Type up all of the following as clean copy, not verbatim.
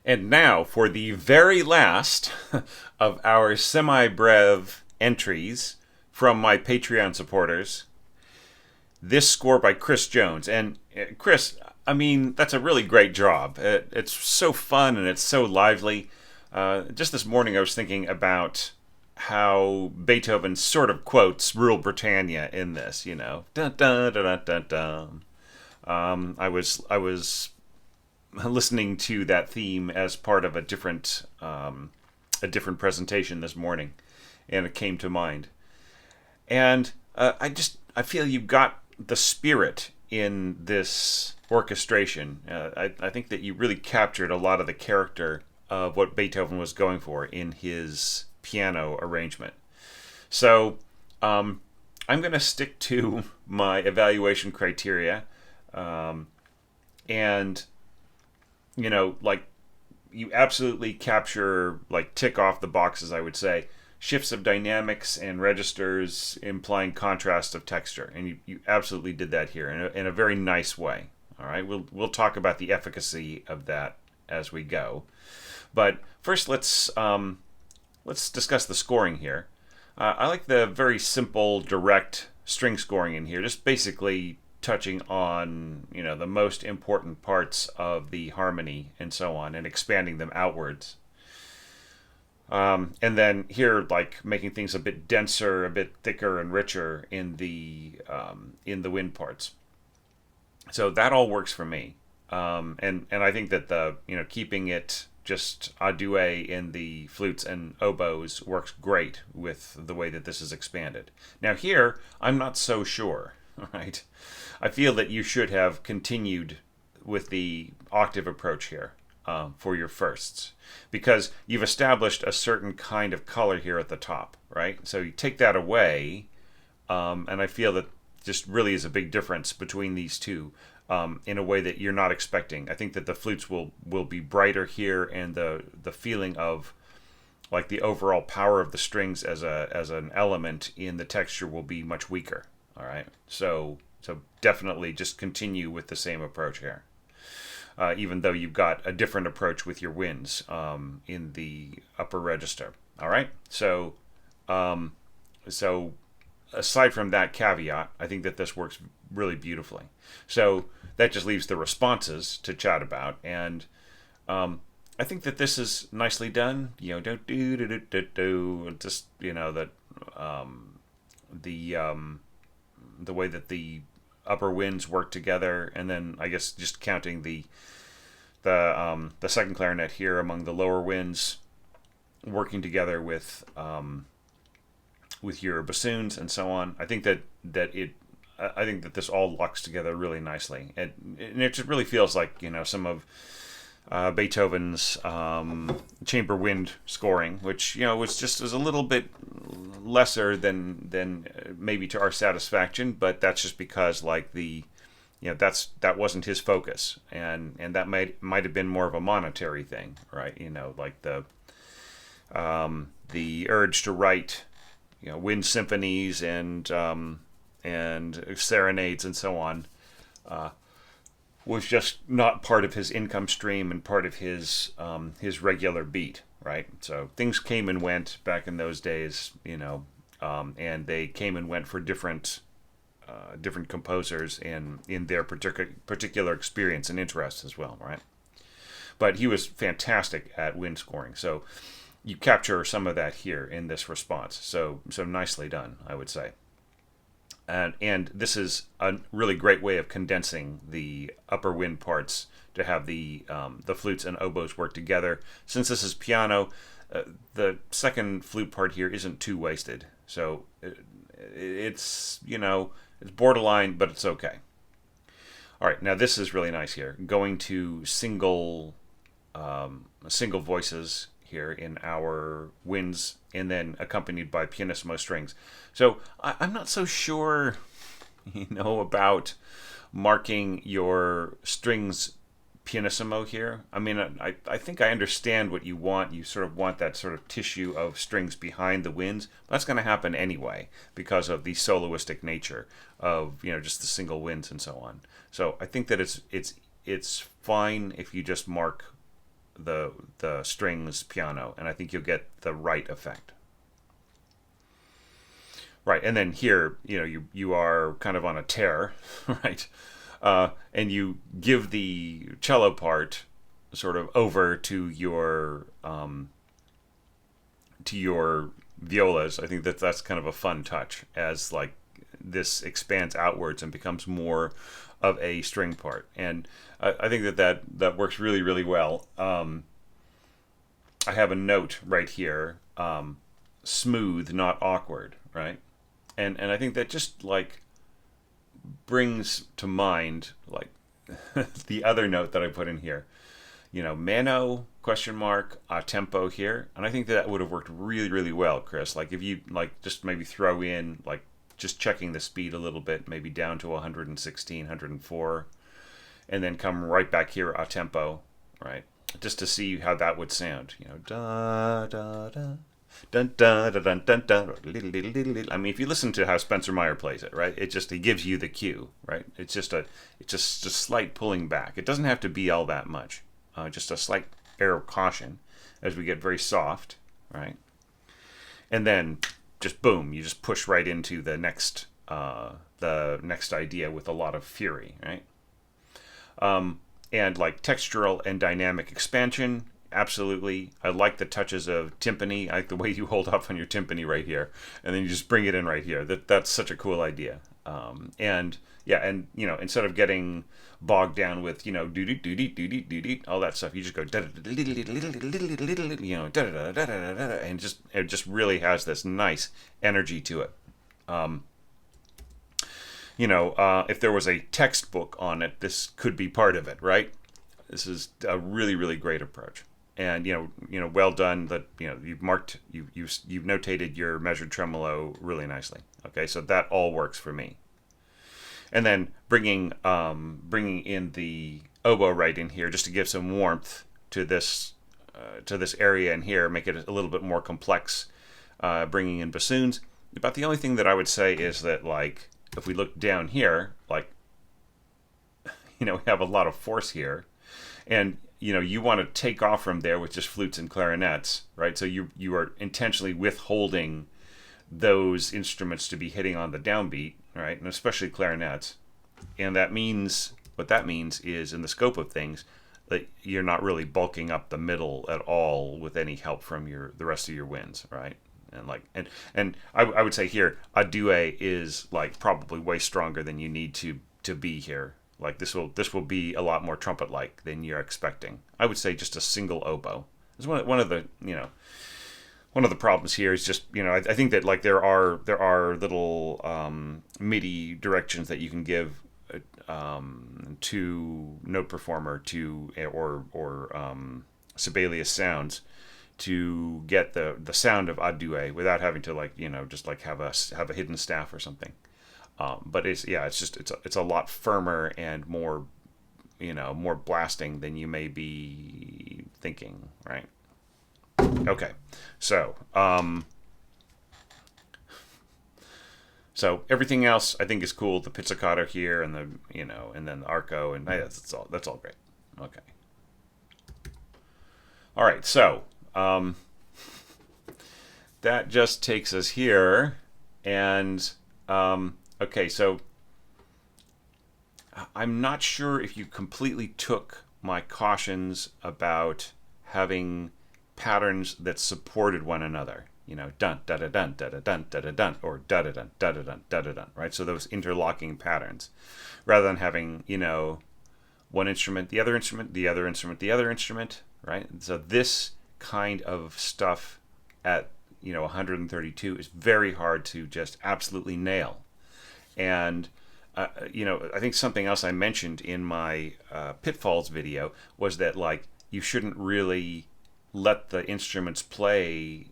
And now for the very last of our semi-brev entries from my Patreon supporters. This score by Chris Jones. And Chris, I mean, that's a really great job. It's so fun and it's so lively. Just this morning I was thinking about how Beethoven sort of quotes Rule Britannia in this, you know. Dun dun dun dun dun dun. I was listening to that theme as part of a different presentation this morning, and it came to mind. And I feel you've got the spirit in this orchestration. I think that you really captured a lot of the character of what Beethoven was going for in his piano arrangement. So I'm going to stick to my evaluation criteria, and like you absolutely capture, like, tick off the boxes, I would say. Shifts of dynamics and registers implying contrast of texture, and you absolutely did that here in a very nice way. All right, we'll talk about the efficacy of that as we go, but first let's discuss the scoring here. I like the very simple, direct string scoring in here, just basically touching on the most important parts of the harmony and so on, and expanding them outwards. And then here, like, making things a bit denser, a bit thicker and richer in the wind parts. So that all works for me. And I think that the keeping it just a duet in the flutes and oboes works great with the way that this is expanded. Now here, I'm not so sure. All right, I feel that you should have continued with the octave approach here, for your firsts, because you've established a certain kind of color here at the top, right? So you take that away, and I feel that just really is a big difference between these two, in a way that you're not expecting. I think that the flutes will be brighter here, and the feeling of, like, the overall power of the strings as an element in the texture will be much weaker. All right, so definitely just continue with the same approach here, even though you've got a different approach with your winds, in the upper register. All right, so aside from that caveat, I think that this works really beautifully. So that just leaves the responses to chat about, and I think that this is nicely done. Don't do just that, the way that the upper winds work together, and then I guess just counting the second clarinet here among the lower winds, working together with your bassoons and so on. I think that this all locks together really nicely, and it just really feels like some of Beethoven's chamber wind scoring, which was a little bit lesser than maybe to our satisfaction, but that's just because, like, that wasn't his focus, and that might have been more of a monetary thing, right? Like the urge to write wind symphonies and serenades and so on, was just not part of his income stream and part of his regular beat, right? So things came and went back in those days, and they came and went for different composers in their particular experience and interests as well, right? But he was fantastic at wind scoring, so you capture some of that here in this response. So nicely done, I would say. And this is a really great way of condensing the upper wind parts to have the flutes and oboes work together. Since this is piano, the second flute part here isn't too wasted. So it's borderline, but it's okay. All right, now this is really nice here. Going to single voices here in our winds, and then accompanied by pianissimo strings. So I'm not so sure, about marking your strings pianissimo here. I mean, I think I understand what you want. You sort of want that sort of tissue of strings behind the winds. That's going to happen anyway because of the soloistic nature of just the single winds and so on. So I think that it's fine if you just mark the strings piano, and I think you'll get the right effect. Right, and then here, you are kind of on a tear, right? And you give the cello part sort of over to your violas. I think that that's kind of a fun touch as like this expands outwards and becomes more of a string part, and I think that works really really well. I have a note right here, smooth, not awkward, right? And I think that just like brings to mind like the other note that I put in here. Mano question mark a tempo here, and I think that would have worked really really well, Chris. Like if you like just maybe throw in like just checking the speed a little bit, maybe down to 116, 104, and then come right back here a tempo, right? Just to see how that would sound. Da da da. Dun, dun, dun, dun, dun, dun. I mean, if you listen to how Spencer Myer plays it, right? He gives you the cue, right? It's just a slight pulling back. It doesn't have to be all that much. Just a slight air of caution as we get very soft, right? And then just boom, you just push right into the next idea with a lot of fury, right? And like textural and dynamic expansion. Absolutely. I like the touches of timpani. I like the way you hold up on your timpani right here, and then you just bring it in right here. That's such a cool idea. And yeah, and instead of getting bogged down with doody doody doody doody all that stuff, you just go and it just really has this nice energy to it. If there was a textbook on it, this could be part of it, right? This is a really really great approach. And well done. That you've marked, you've notated your measured tremolo really nicely. Okay, so that all works for me. And then bringing in the oboe right in here just to give some warmth to this area in here, make it a little bit more complex. Bringing in bassoons. About the only thing that I would say is that like if we look down here, like we have a lot of force here, and you want to take off from there with just flutes and clarinets, right? So you are intentionally withholding those instruments to be hitting on the downbeat, right? And especially clarinets. And what that means is in the scope of things that you're not really bulking up the middle at all with any help from the rest of your winds, right? And I would say here a duet is like probably way stronger than you need to be here. Like this will be a lot more trumpet like than you're expecting. I would say just a single oboe. It's one of the problems here is just I think that like there are little MIDI directions that you can give to note performer or Sibelius sounds to get the sound of a duet without having to just have a hidden staff or something. But it's a lot firmer and more more blasting than you may be thinking, right? Okay, so everything else I think is cool. The pizzicato here and the and then the arco and that's all great. Okay. All right, so that just takes us here, and okay, so I'm not sure if you completely took my cautions about having patterns that supported one another. Dun da da dun da da dun da da dun, or da da dun da da dun da da dun, right? So those interlocking patterns, rather than having one instrument, the other instrument, the other instrument, the other instrument, right? So this kind of stuff at 132 is very hard to just absolutely nail. And I think something else I mentioned in my pitfalls video was that like you shouldn't really let the instruments play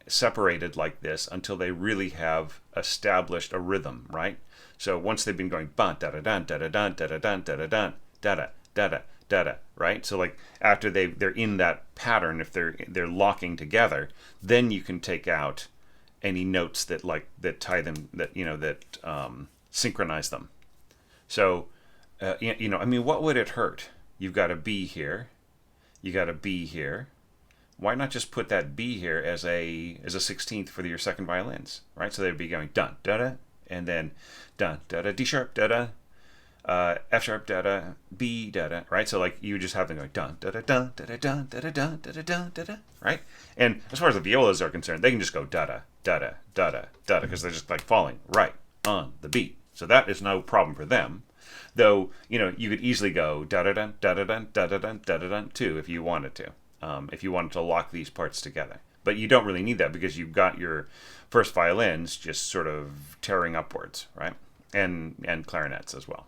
separated like this until they really have established a rhythm, right? So once they've been going bun da da dun da da dun da da dun da da dun da da da da da da, right? So like after they're in that pattern, if they're locking together, then you can take out any notes that tie them, that synchronize them. So I mean, what would it hurt? You've got a B here, You got a B here. Why not just put that B here as a 16th for your second violins, right? So they'd be going dun da da, and then dun da da, D sharp da da, F sharp da da, B da da, right? So like you just have them going dun da da dun da da dun da da dun da da dun da da, right? And as far as the violas are concerned, they can just go da da da da da da da because they're just like falling right on the beat. So that is no problem for them. Though, you could easily go da da dun da da dun da da dun da da dun too if you wanted to. If you wanted to lock these parts together. But you don't really need that because you've got your first violins just sort of tearing upwards, right? And clarinets as well.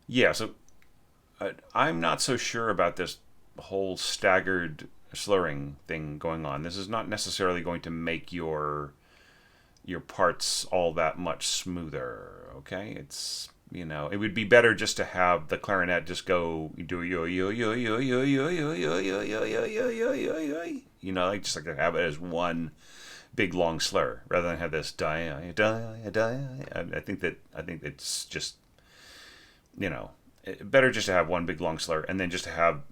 Yeah, so I'm not so sure about this whole staggered slurring thing going on. This is not necessarily going to make your parts all that much smoother, okay? It's it would be better just to have the clarinet just go do yo yo yo yo yo yo yo yo yo yo yo yo yo yo yo, like just like to have it as one big long slur rather than have this die die die. I think it's just better just to have one big long slur and then just to have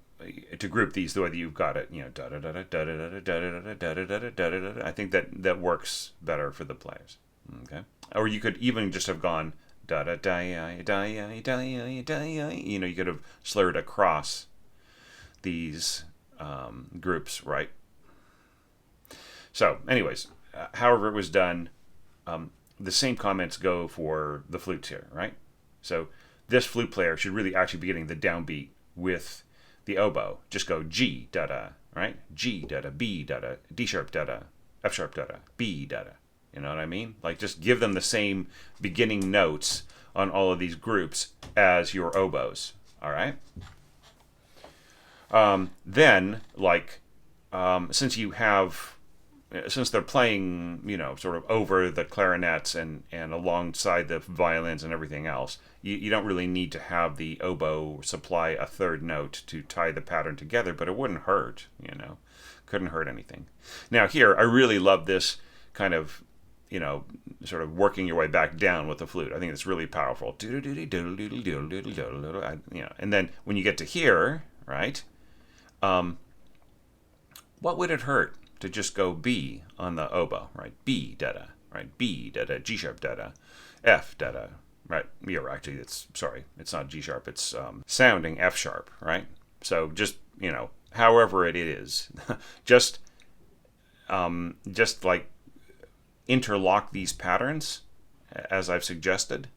to group these the way that you've got it. Da da da da da da da da da da da da. I think that works better for the players. Okay, or you could even just have gone da da da da da da. You could have slurred across these groups, right? So, anyways, however it was done, the same comments go for the flutes here, right? So this flute player should really actually be getting the downbeat with the oboe. Just go G da da, right? G da da, B da da, D sharp da da, F sharp da da, B da da. You know what I mean? Like just give them the same beginning notes on all of these groups as your oboes. All right. Then, like, since they're playing, sort of over the clarinets and alongside the violins and everything else, you don't really need to have the oboe supply a third note to tie the pattern together, but it wouldn't hurt, couldn't hurt anything. Now here, I really love this kind of, sort of working your way back down with the flute. I think it's really powerful. And then when you get to here, right, what would it hurt to just go B on the oboe, right? B da da, right? B da da, G sharp da da, F da da, right? Actually, it's not G sharp. It's sounding F sharp, right? So just however it is, just like interlock these patterns as I've suggested,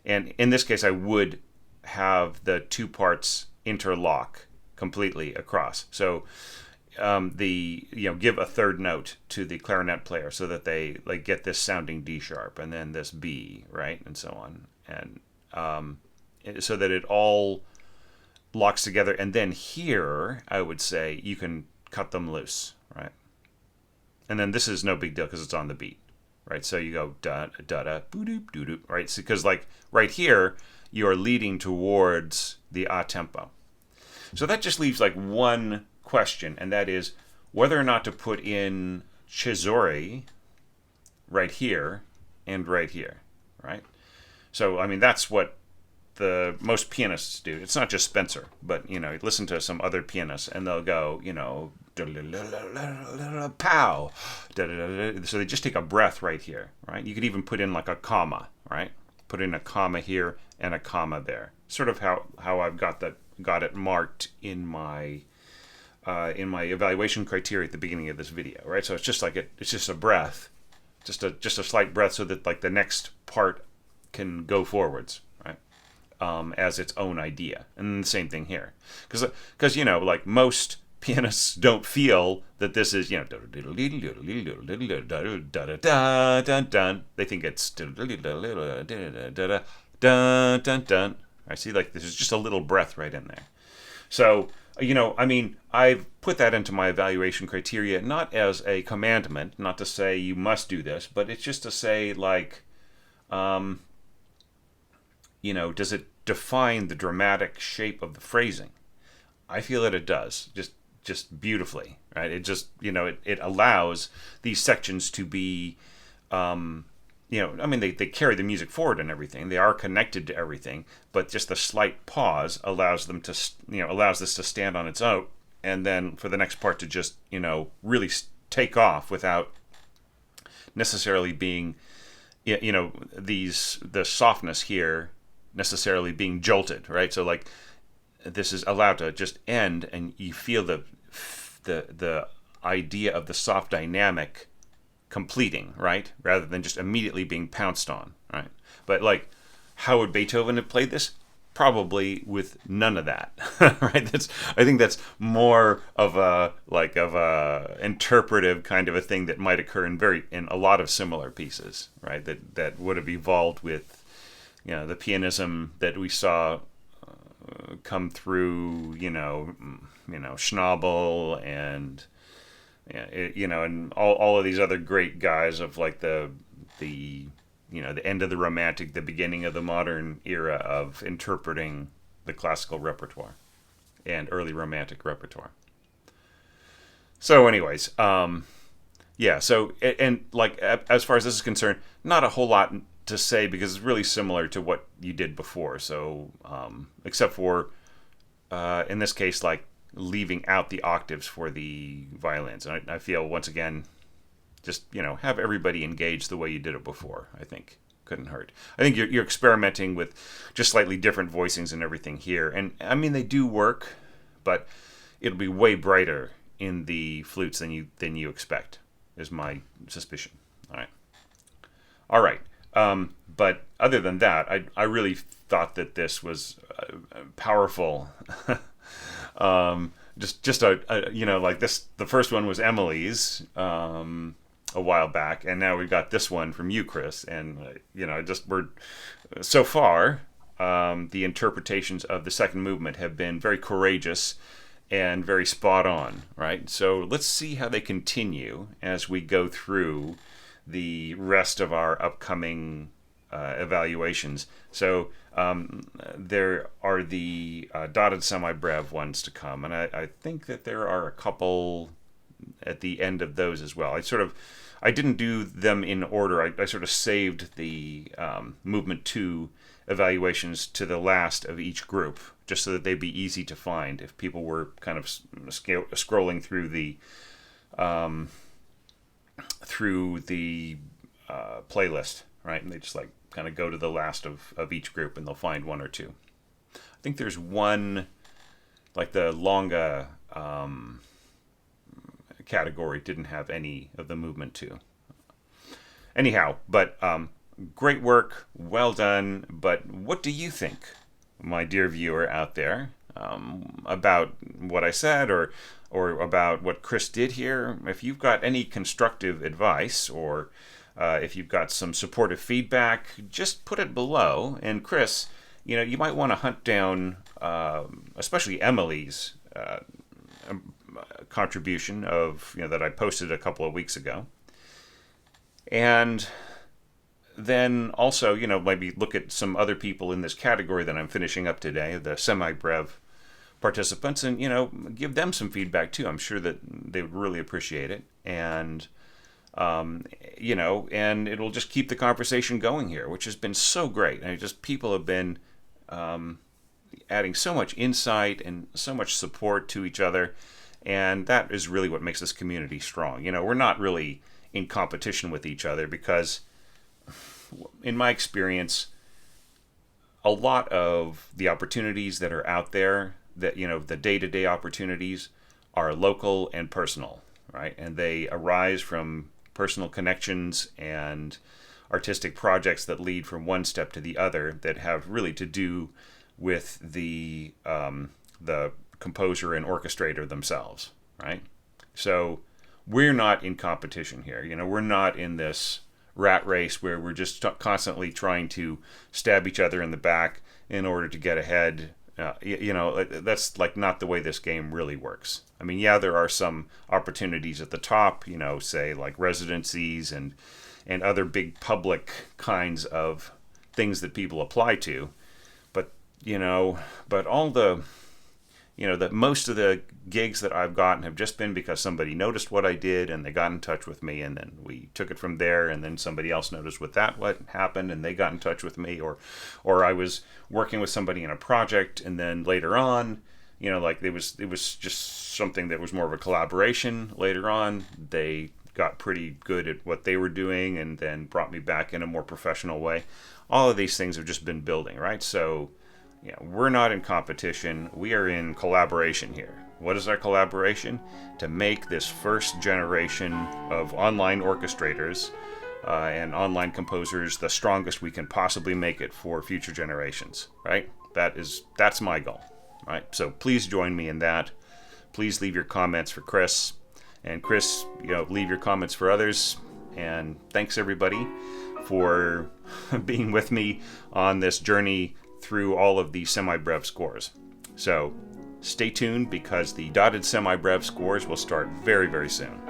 and in this case, I would have the two parts interlock completely across. So give a third note to the clarinet player so that they like get this sounding D sharp and then this B, right, and so on, and so that it all locks together. And then here, I would say you can cut them loose, right? And then this is no big deal because it's on the beat, right? So you go da da da boo doop doo doop, right? Because like right here, you are leading towards the a tempo. So that just leaves like one question, and that is whether or not to put in cesori right here and right here, right? So I mean that's what the most pianists do. It's not just Spencer, but listen to some other pianists and they'll go pow, so they just take a breath right here, right? You could even put in like a comma, right? Put in a comma here and a comma there. Sort of how I've got it marked in my evaluation criteria at the beginning of this video, right? So it's just like it's just a breath, just a slight breath, so that like the next part can go forwards, right? As its own idea, and the same thing here, because like most pianists don't feel that this is they think it's I see like there's just a little breath right in there. So I mean, I've put that into my evaluation criteria, not as a commandment, not to say you must do this, but it's just to say, like, does it define the dramatic shape of the phrasing? I feel that it does, just beautifully, right? It just, it allows these sections to be I mean, they carry the music forward and everything. They are connected to everything, but just the slight pause allows them to, allows this to stand on its own, and then for the next part to just, really take off without necessarily being, the softness here necessarily being jolted, right? So like this is allowed to just end, and you feel the idea of the soft dynamic completing, right? Rather than just immediately being pounced on, right? But like, how would Beethoven have played this? Probably with none of that, right? I think that's more of a interpretive kind of a thing that might occur in a lot of similar pieces, right? That would have evolved with, the pianism that we saw come through, Schnabel and and all of these other great guys of like the end of the Romantic, the beginning of the modern era of interpreting the classical repertoire and early Romantic repertoire. So, anyways, yeah. So, and like as far as this is concerned, not a whole lot to say because it's really similar to what you did before. So, except for in this case, like leaving out the octaves for the violins. And I feel, once again, just, have everybody engage the way you did it before. I think couldn't hurt. I think you're experimenting with just slightly different voicings and everything here. And I mean, they do work, but it'll be way brighter in the flutes than you expect, is my suspicion. All right. But other than that, I really thought that this was powerful. Just like this. The first one was Emily's a while back, and now we've got this one from you, Chris. And we're so far the interpretations of the second movement have been very courageous and very spot on, right? So let's see how they continue as we go through the rest of our upcoming evaluations. So there are the dotted semi-brev ones to come, and I think that there are a couple at the end of those as well. I didn't do them in order. I sort of saved the movement 2 evaluations to the last of each group, just so that they'd be easy to find if people were kind of scrolling through the playlist, right? And they just like kind of go to the last of each group, and they'll find one or two. I think there's one, like the longa category didn't have any of the movement 2. Anyhow, but great work, well done. But what do you think, my dear viewer out there, about what I said, or about what Chris did here? If you've got any constructive advice, or if you've got some supportive feedback, just put it below. And Chris, you might want to hunt down, especially Emily's contribution of that I posted a couple of weeks ago, and then also maybe look at some other people in this category that I'm finishing up today, the semi-brev participants, and give them some feedback too. I'm sure that they would really appreciate it, and and it'll just keep the conversation going here, which has been so great. And people have been adding so much insight and so much support to each other, and that is really what makes this community strong. We're not really in competition with each other because, in my experience, a lot of the opportunities that are out there, that the day-to-day opportunities, are local and personal, right? And they arise from personal connections and artistic projects that lead from one step to the other, that have really to do with the composer and orchestrator themselves, right? So we're not in competition here. We're not in this rat race where we're just constantly trying to stab each other in the back in order to get ahead. That's like not the way this game really works. I mean, yeah, there are some opportunities at the top, say like residencies and other big public kinds of things that people apply to, but all the that most of the gigs that I've gotten have just been because somebody noticed what I did and they got in touch with me, and then we took it from there, and then somebody else noticed what happened and they got in touch with me, or I was working with somebody in a project, and then later on, like it was just something that was more of a collaboration. Later on, they got pretty good at what they were doing and then brought me back in a more professional way. All of these things have just been building, right? So we're not in competition. We are in collaboration here. What is our collaboration? To make this first generation of online orchestrators and online composers the strongest we can possibly make it for future generations, right? That's my goal, right? So please join me in that. Please leave your comments for Chris. And Chris, leave your comments for others. And thanks everybody for being with me on this journey through all of the semi-brev scores. So stay tuned, because the dotted semi-brev scores will start very, very soon.